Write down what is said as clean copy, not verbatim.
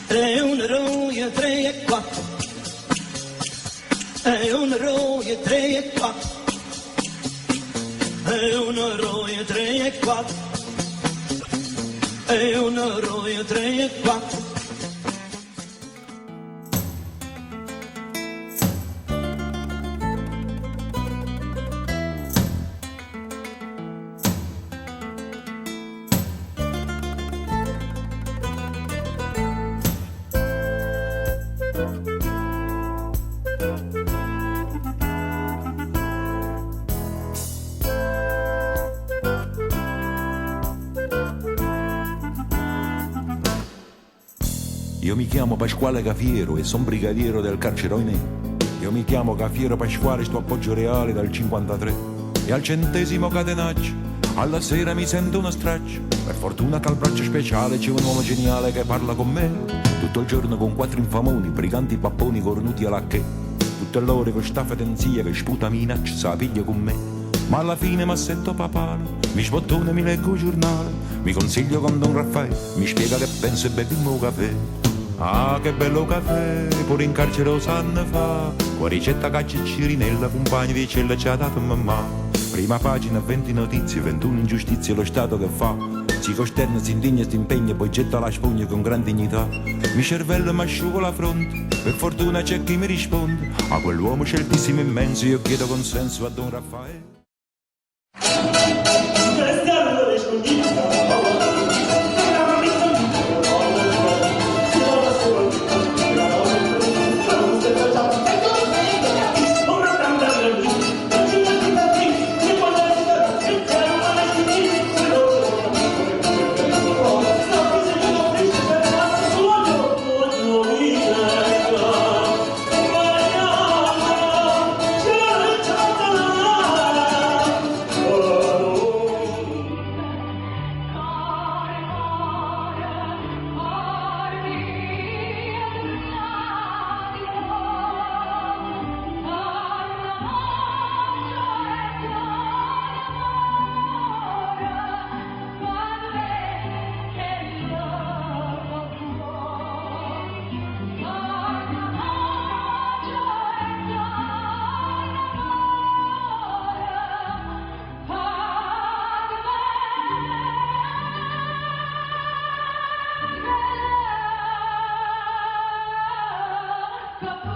Tre, una roia, tre e quattro. È una roia, tre e quattro. È una roia, tre e quattro. È una roia, tre e quattro. Io mi chiamo Pasquale Cafiero e son brigadiero del carcere Oinè. Io mi chiamo Cafiero Pasquale, sto a Poggio Reale dal 53. E al 100° catenaccio, alla sera mi sento uno straccio. Per fortuna che al braccio speciale c'è un uomo geniale che parla con me. Tutto il giorno con 4 infamoni, briganti papponi cornuti alla che. Tutte l'ore con sta fedenzia che sputa minaccia, sa piglia con me. Ma alla fine m'assetto papale, mi sbottone, mi leggo il giornale, mi consiglio con Don Raffaele, mi spiega che penso e bevimmo un caffè. Ah, che bello caffè, pure in carcere lo sanno fa, con ricetta caccia e cirinella, compagni di cella ci ha dato mamma. Prima pagina, 20 notizie, 21 ingiustizie, lo Stato che fa. Si costerna, si indigna, si impegna, poi getta la spugna con gran dignità. Mi cervello mi asciugo la fronte, per fortuna c'è chi mi risponde. A quell'uomo sceltissimo immenso io chiedo consenso a Don Raffaele. Couple